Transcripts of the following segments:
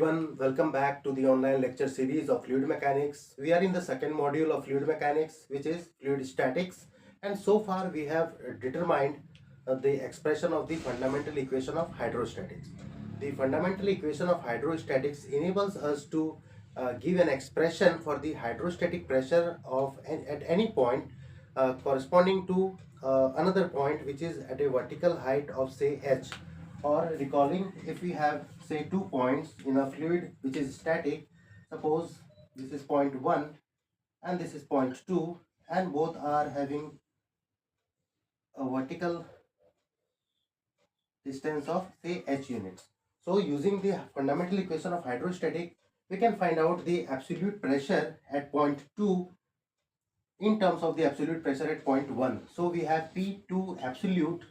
everyone, welcome back to the online lecture series of fluid mechanics. We are in the second module of fluid mechanics, which is fluid statics, and so far we have determined the expression of the fundamental equation of hydrostatics. The fundamental equation of hydrostatics enables us to give an expression for the hydrostatic pressure of at any point corresponding to another point which is at a vertical height of say h, or recalling, if we have say 2 points in a fluid which is static, suppose this is point 1 and this is point 2, and both are having a vertical distance of say h units. So using the fundamental equation of hydrostatic, we can find out the absolute pressure at point 2 in terms of the absolute pressure at point 1. So we have P2 absolute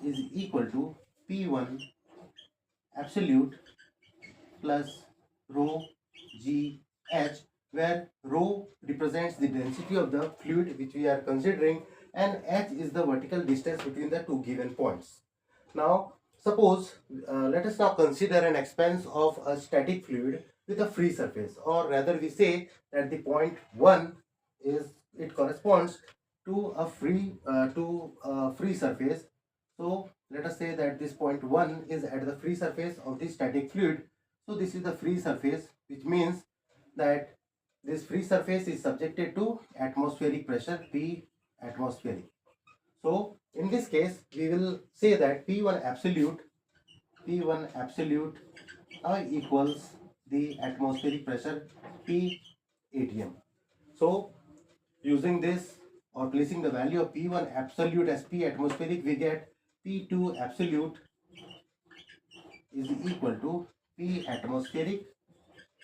is equal to P1 absolute plus rho g h, where rho represents the density of the fluid which we are considering and h is the vertical distance between the two given points. Now suppose let us now consider an expanse of a static fluid with a free surface, or rather we say that the point 1 is, it corresponds to a free surface. So let us say that this point 1 is at the free surface of the static fluid. So this is the free surface, which means that this free surface is subjected to atmospheric pressure P atmospheric. So in this case we will say that P1 absolute equals the atmospheric pressure P atm. So using this or placing the value of P1 absolute as P atmospheric, we get P2 absolute is equal to P atmospheric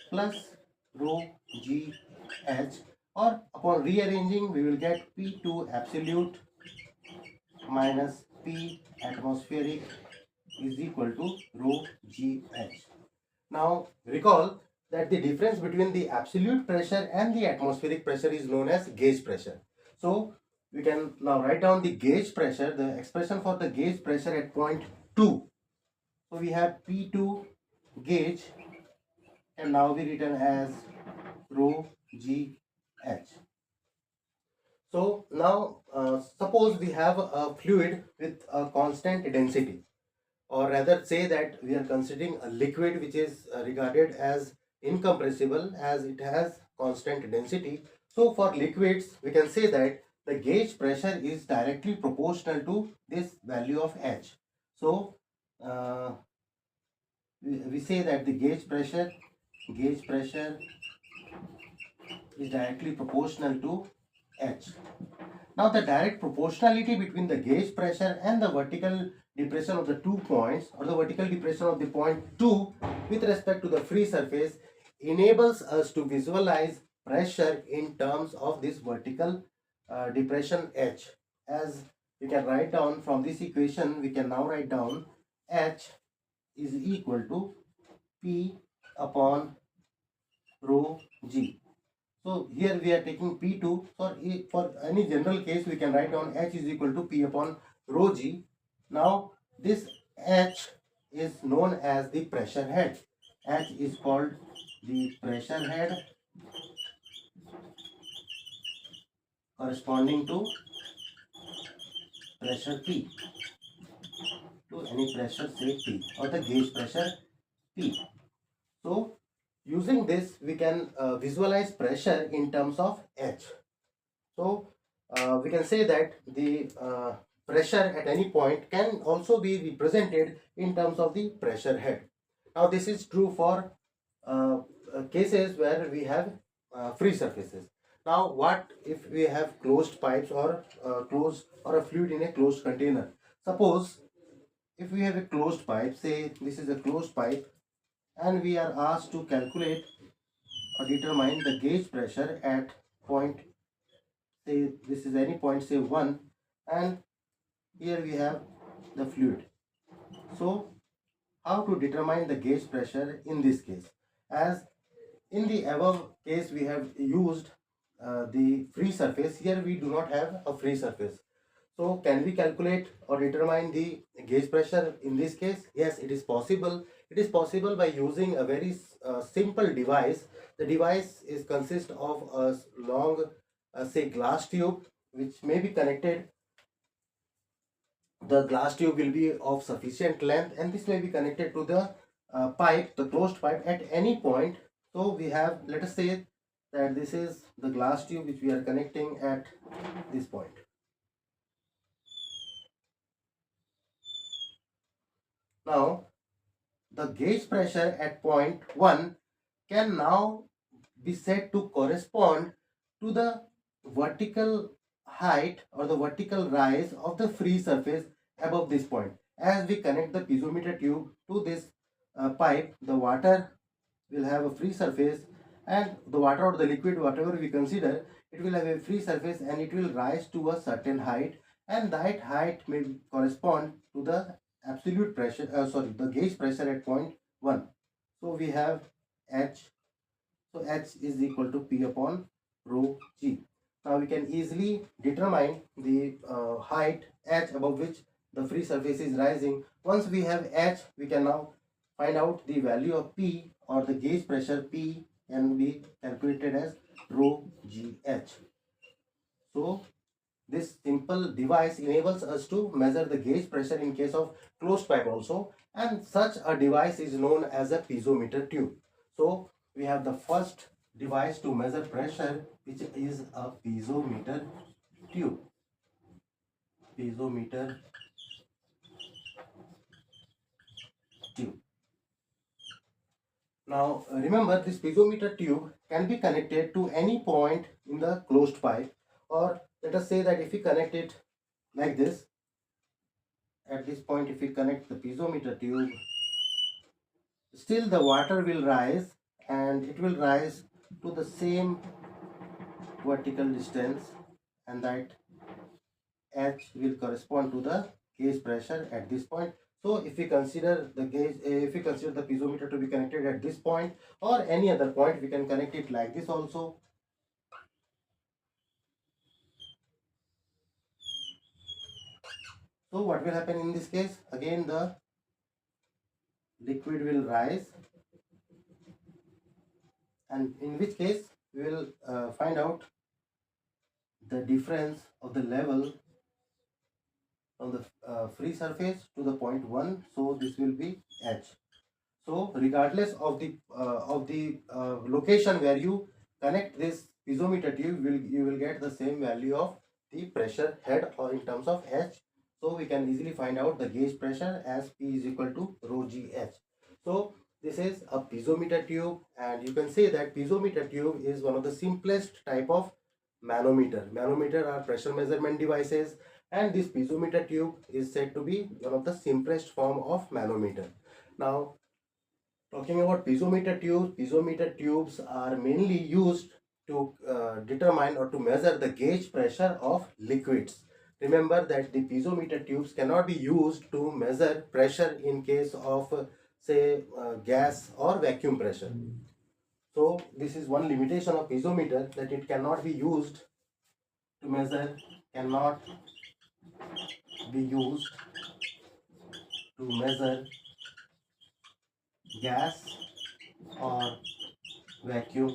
plus rho g h, or upon rearranging we will get P2 absolute minus P atmospheric is equal to rho g h. Now recall that the difference between the absolute pressure and the atmospheric pressure is known as gauge pressure. So we can now write down the gauge pressure, the expression for the gauge pressure at point 2. So we have P2 gauge and now be written as rho g h. So now suppose we have a fluid with a constant density, or rather say that we are considering a liquid which is regarded as incompressible as it has constant density. So for liquids we can say that the gauge pressure is directly proportional to this value of h. So we say that the gauge pressure is directly proportional to h. Now the direct proportionality between the gauge pressure and the vertical depression of the 2 points, or the vertical depression of the point 2 with respect to the free surface, enables us to visualize pressure in terms of this vertical depression h. As we can write down from this equation, we can now write down h is equal to P upon rho g. So here we are taking P2. For any general case we can write down h is equal to P upon rho g. Now this h is known as the pressure head. H is called the pressure head corresponding to pressure P, to any pressure say P, or the gauge pressure P. So using this we can visualize pressure in terms of h. So we can say that the pressure at any point can also be represented in terms of the pressure head. Now this is true for cases where we have free surfaces. Now what if we have closed pipes, or a fluid in a closed container? Suppose if we have a closed pipe, say this is a closed pipe, and we are asked to calculate or determine the gauge pressure at point, say this is any point, say 1, and here we have the fluid. So how to determine the gauge pressure in this case? As in the above case we have used the free surface, here we do not have a free surface. So can we calculate or determine the gauge pressure in this case? Yes, it is possible. It is possible by using a very simple device. The device is consist of a long, say, glass tube, which may be connected. The glass tube will be of sufficient length, and this may be connected to the pipe, the closed pipe, at any point. So we have, let us say that this is the glass tube which we are connecting at this point. Now the gauge pressure at point 1 can now be said to correspond to the vertical height or the vertical rise of the free surface above this point. As we connect the piezometer tube to this pipe, the water will have a free surface, and the water or the liquid, whatever we consider, it will have a free surface and it will rise to a certain height, and that height may correspond to the absolute pressure, the gauge pressure at point 1. So we have H. So H is equal to P upon rho G. Now we can easily determine the height H above which the free surface is rising. Once we have H, we can now find out the value of P, or the gauge pressure P can be calculated as rho GH. So this simple device enables us to measure the gauge pressure in case of closed pipe also, and such a device is known as a piezometer tube. So we have the first device to measure pressure, which is a piezometer tube. Piezometer tube. Now remember, this piezometer tube can be connected to any point in the closed pipe, or let us say that if we connect it like this, at this point if we connect the piezometer tube, still the water will rise, and it will rise to the same vertical distance, and that H will correspond to the gauge pressure at this point. So if we consider the gauge, if we consider the piezometer to be connected at this point or any other point, we can connect it like this also. So what will happen in this case? Again the liquid will rise, and in which case we will find out the difference of the level on the free surface to the point 1. So this will be H. So regardless of the location where you connect this piezometer tube, you will get the same value of the pressure head, or in terms of H. So we can easily find out the gauge pressure as P is equal to rho GH. So this is a piezometer tube, and you can say that piezometer tube is one of the simplest type of manometer. Manometer are pressure measurement devices, and this piezometer tube is said to be one of the simplest form of manometer. Now talking about piezometer tubes are mainly used to determine or to measure the gauge pressure of liquids. Remember that the piezometer tubes cannot be used to measure pressure in case of say gas or vacuum pressure. So this is one limitation of piezometer, that it cannot be used to measure, cannot be used to measure gas or vacuum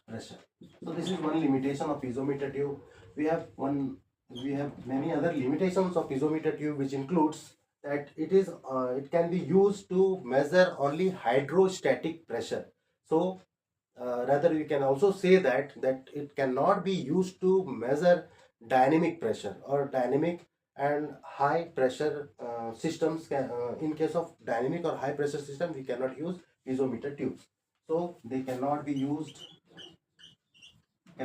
pressure. So this is one limitation of piezometer tube. We have many other limitations of piezometer tube, which includes that it can be used to measure only hydrostatic pressure. So rather we can also say that it cannot be used to measure dynamic pressure or dynamic and high pressure systems. In case of dynamic or high pressure system, we cannot use piezometer tubes. So they cannot be used to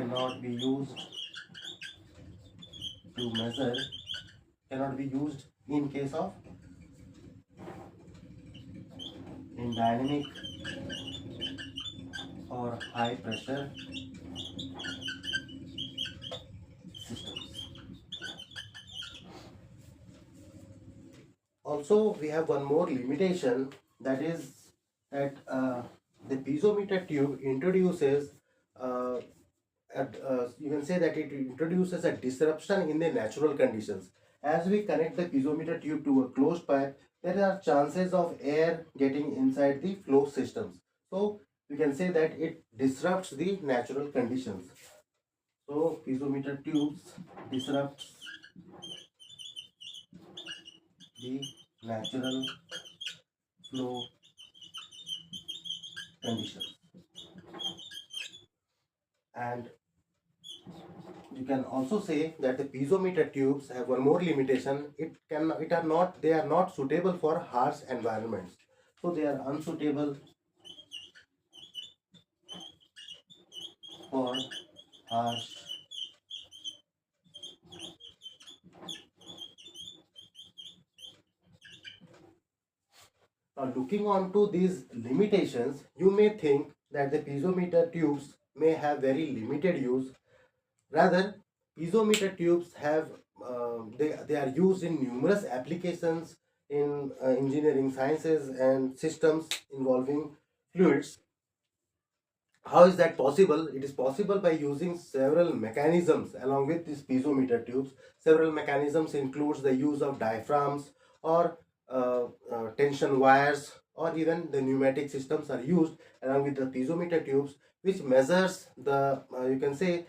measure, cannot be used in case of in dynamic or high pressure systems. Also we have one more limitation, that is that the piezometer tube introduces you can say that it introduces a disruption in the natural conditions. As we connect the piezometer tube to a closed pipe, there are chances of air getting inside the flow systems. So you can say that it disrupts the natural conditions. So piezometer tubes disrupts the natural flow conditions. And you can also say that the piezometer tubes have one more limitation. They are not suitable for harsh environments. So they are unsuitable for harsh. Now looking on to these limitations, you may think that the piezometer tubes may have very limited use. Rather, piezometer tubes have they are used in numerous applications in engineering sciences and systems involving fluids. How is that possible? It is possible by using several mechanisms along with these piezometer tubes. Several mechanisms includes the use of diaphragms or tension wires, or even the pneumatic systems are used along with the piezometer tubes, which measures the you can say.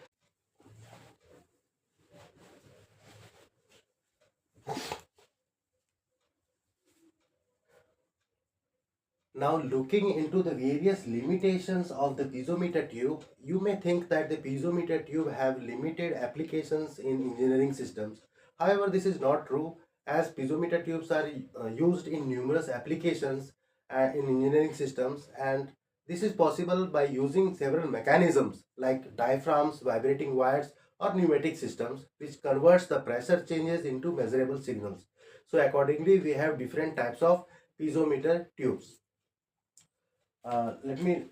Now looking into the various limitations of the piezometer tube, you may think that the piezometer tube have limited applications in engineering systems. However, this is not true, as piezometer tubes are used in numerous applications in engineering systems, and this is possible by using several mechanisms like diaphragms, vibrating wires, or pneumatic systems, which converts the pressure changes into measurable signals. So accordingly, we have different types of piezometer tubes. Let me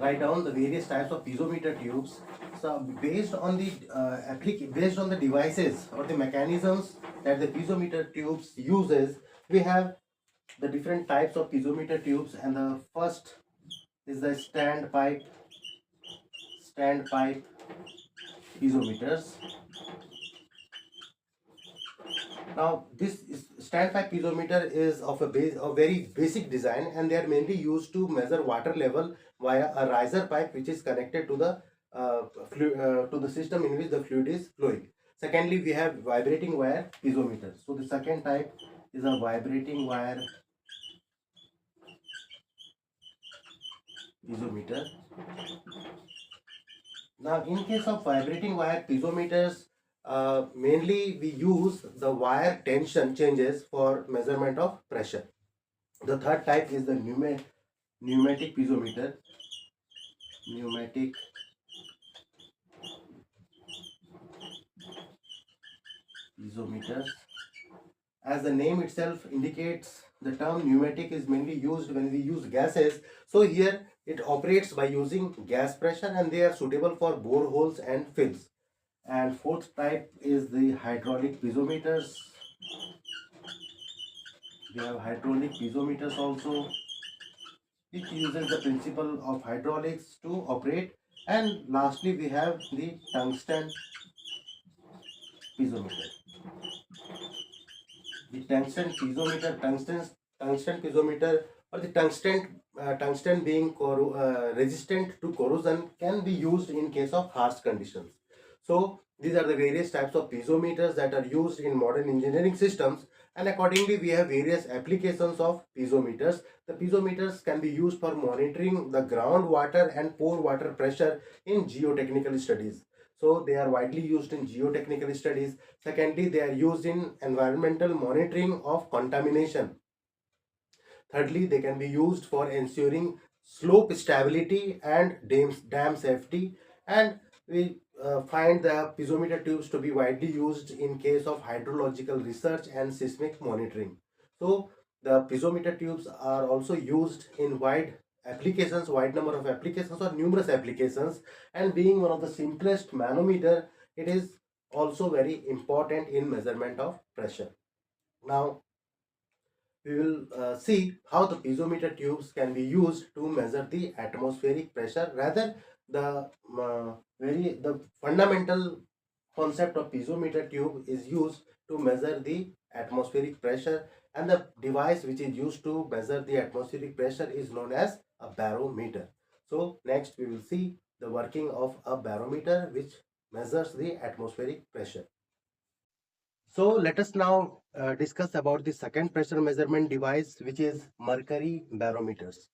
write down the various types of piezometer tubes. So based on the devices or the mechanisms that the piezometer tubes uses, we have the different types of piezometer tubes, and the first is the standpipe piezometers. Now, standpipe piezometer is of a very basic design, and they are mainly used to measure water level via a riser pipe which is connected to to the system in which the fluid is flowing. Secondly, we have vibrating wire piezometer. So the second type is a vibrating wire piezometer. Now, in case of vibrating wire piezometers, mainly we use the wire tension changes for measurement of pressure. The third type is the pneumatic piezometer. Pneumatic piezometers. As the name itself indicates, the term pneumatic is mainly used when we use gases. So here it operates by using gas pressure, and they are suitable for boreholes and fills. And fourth type is the hydraulic piezometers. We have hydraulic piezometers also, which uses the principle of hydraulics to operate. And lastly, we have the tungsten piezometer. The tungsten piezometer, or the tungsten being resistant to corrosion, can be used in case of harsh conditions. So these are the various types of piezometers that are used in modern engineering systems, and accordingly we have various applications of piezometers. The piezometers can be used for monitoring the groundwater and pore water pressure in geotechnical studies. So they are widely used in geotechnical studies. Secondly, they are used in environmental monitoring of contamination. Thirdly, they can be used for ensuring slope stability and dam safety. And we find the piezometer tubes to be widely used in case of hydrological research and seismic monitoring. So the piezometer tubes are also used in wide number of applications or numerous applications, and being one of the simplest manometer, it is also very important in measurement of pressure. Now we will see how the piezometer tubes can be used to measure the atmospheric pressure. Rather, the the fundamental concept of piezometer tube is used to measure the atmospheric pressure, and the device which is used to measure the atmospheric pressure is known as a barometer. So next we will see the working of a barometer which measures the atmospheric pressure. So let us now discuss about the second pressure measurement device, which is mercury barometers.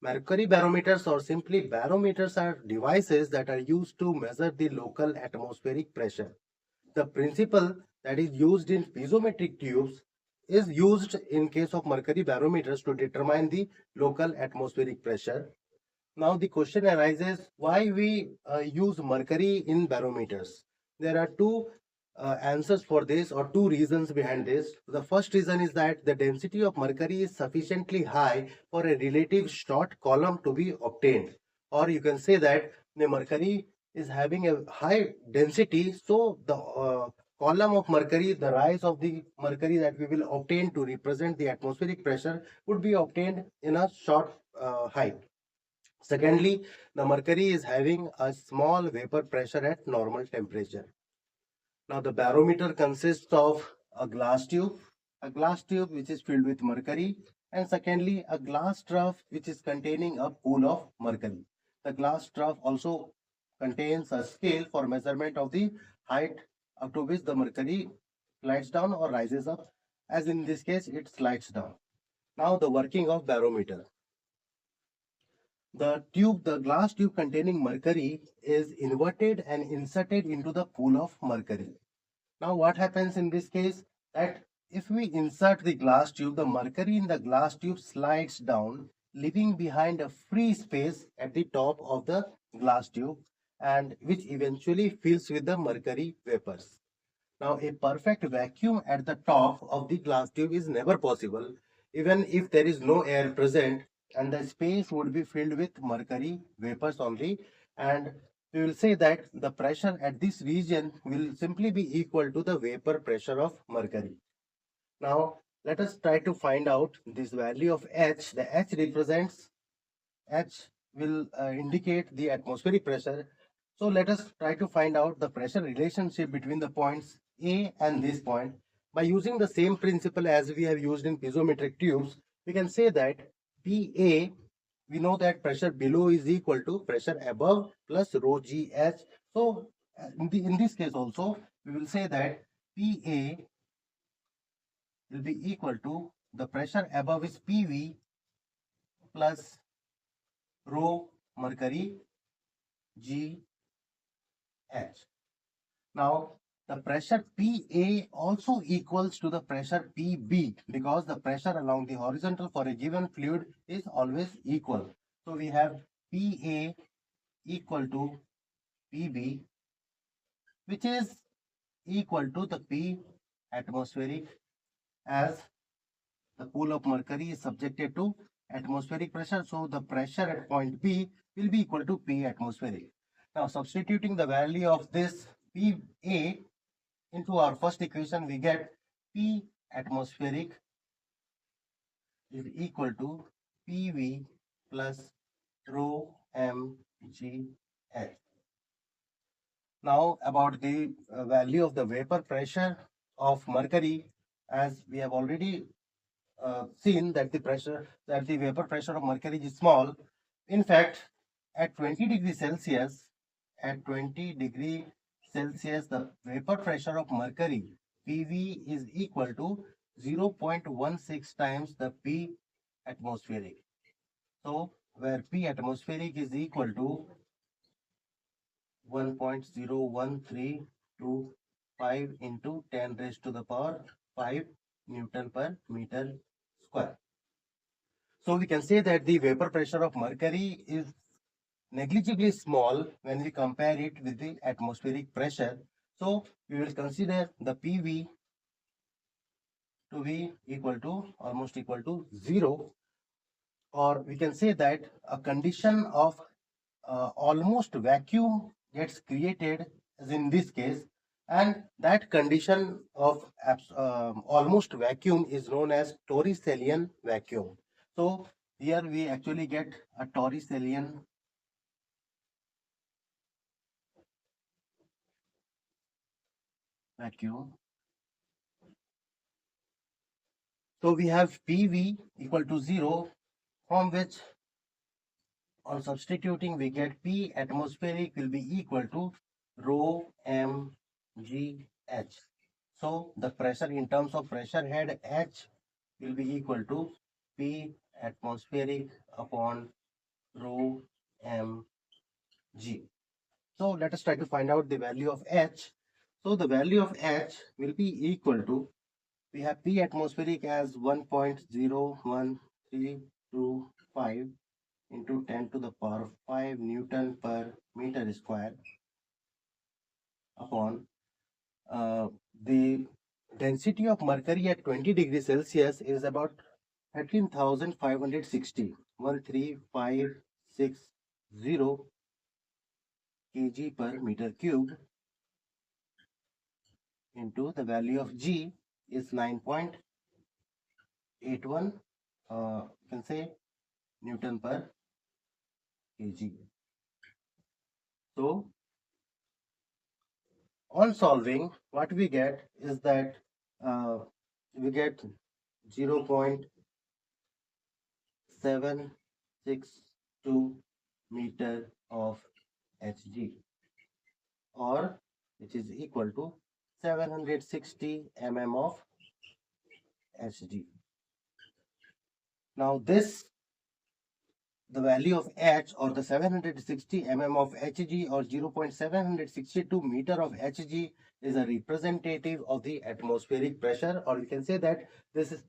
Mercury barometers, or simply barometers, are devices that are used to measure the local atmospheric pressure. The principle that is used in piezometric tubes is used in case of mercury barometers to determine the local atmospheric pressure. Now the question arises, why we use mercury in barometers. There are two answers for this, or two reasons behind this. The first reason is that the density of mercury is sufficiently high for a relative short column to be obtained, or you can say that the mercury is having a high density, so the column of mercury, the rise of the mercury that we will obtain to represent the atmospheric pressure, would be obtained in a short height. Secondly, the mercury is having a small vapor pressure at normal temperature. Now, the barometer consists of a glass tube which is filled with mercury, and secondly, a glass trough which is containing a pool of mercury. The glass trough also contains a scale for measurement of the height up to which the mercury slides down or rises up. As in this case, it slides down. Now, the working of barometer. The glass tube containing mercury is inverted and inserted into the pool of mercury. Now what happens in this case, that if we insert the glass tube, the mercury in the glass tube slides down, leaving behind a free space at the top of the glass tube, and which eventually fills with the mercury vapors. Now, a perfect vacuum at the top of the glass tube is never possible, even if there is no air present, and the space would be filled with mercury vapors only. And we will say that the pressure at this region will simply be equal to the vapor pressure of mercury. Now, let us try to find out this value of H. The H represents H will indicate the atmospheric pressure. So let us try to find out the pressure relationship between the points A and this point. By using the same principle as we have used in piezometric tubes, we can say that PA, we know that pressure below is equal to pressure above plus rho GH. So in this case also, we will say that PA will be equal to the pressure above is PV plus rho mercury GH. Now, the pressure PA also equals to the pressure PB, because the pressure along the horizontal for a given fluid is always equal. So, we have PA equal to PB, which is equal to the P atmospheric, as the pool of mercury is subjected to atmospheric pressure. So, the pressure at point B will be equal to P atmospheric. Now, substituting the value of this PA into our first equation, we get P atmospheric is equal to PV plus rho mgh. Now about the value of the vapor pressure of mercury, as we have already seen that the vapor pressure of mercury is small. In fact, at 20 degrees Celsius, the vapor pressure of mercury PV is equal to 0.16 times the P atmospheric. So, where P atmospheric is equal to 1.0132 into 10 raised to the power 5 Newton per meter square. So we can say that the vapor pressure of mercury is negligibly small when we compare it with the atmospheric pressure. So we will consider the PV to be equal to almost equal to 0, or we can say that a condition of almost vacuum gets created, as in this case, and that condition of almost vacuum is known as Torricellian vacuum. So here we actually get a Torricellian vacuum. So we have PV equal to 0, from which on substituting we get P atmospheric will be equal to rho mgh. So the pressure in terms of pressure head H will be equal to P atmospheric upon rho mg. So let us try to find out the value of H. So the value of H will be equal to, we have P atmospheric as 1.01325 into 10 to the power 5 Newton per meter square upon the density of mercury at 20 degrees Celsius is about 13,560, 13560 kg per meter cube, into the value of G is 9.81, you can say Newton per kg. So on solving, what we get is that we get 0.762 meter of Hg, or which is equal to 760 mm of Hg. Now this, the value of H, or the 760 mm of Hg, or 0.762 meter of Hg, is a representative of the atmospheric pressure, or you can say that this is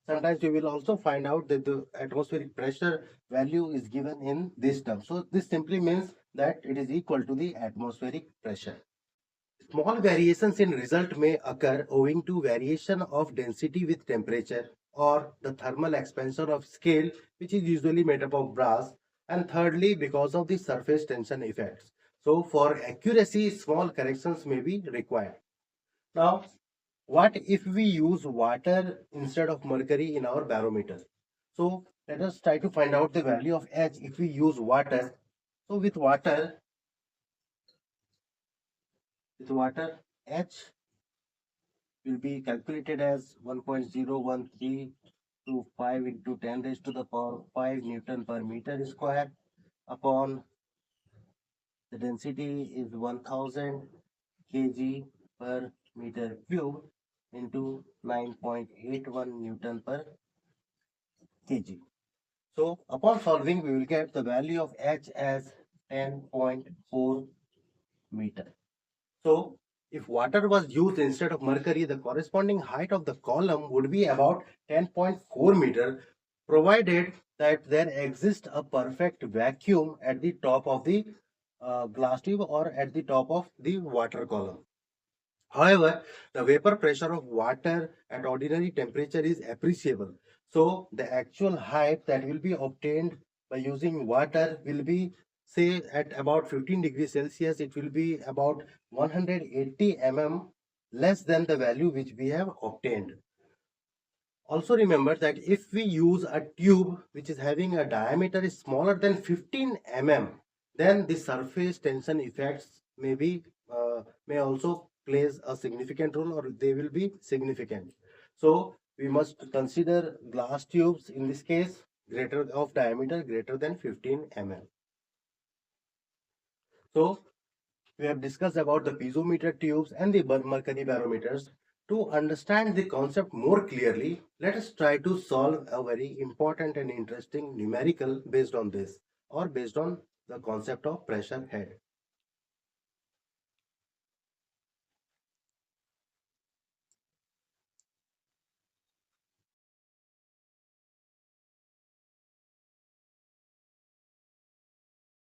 sometimes you will also find out that the atmospheric pressure value is given in this term. So this simply means that it is equal to the atmospheric pressure. Small variations in result may occur owing to variation of density with temperature, or the thermal expansion of scale, which is usually made up of brass, and thirdly because of the surface tension effects. So for accuracy, small corrections may be required. Now, what if we use water instead of mercury in our barometer? So let us try to find out the value of H if we use water. So with water, H will be calculated as 1.01325 into 10 raised to the power 5 Newton per meter square upon the density is 1000 kg per meter cube into 9.81 Newton per kg. So upon solving, we will get the value of H as 10.4 meter. So if water was used instead of mercury, the corresponding height of the column would be about 10.4 meter, provided that there exists a perfect vacuum at the top of the glass tube or at the top of the water column. However, the vapor pressure of water at ordinary temperature is appreciable. So the actual height that will be obtained by using water will be, say, at about 15 degrees Celsius, it will be about 180 mm less than the value which we have obtained. Also remember that if we use a tube which is having a diameter is smaller than 15 mm, then the surface tension effects may also plays a significant role, or they will be significant. So we must consider glass tubes in this case greater of diameter greater than 15 mm. So we have discussed about the piezometer tubes and the mercury barometers. To understand the concept more clearly, let us try to solve a very important and interesting numerical based on this, or based on the concept of pressure head.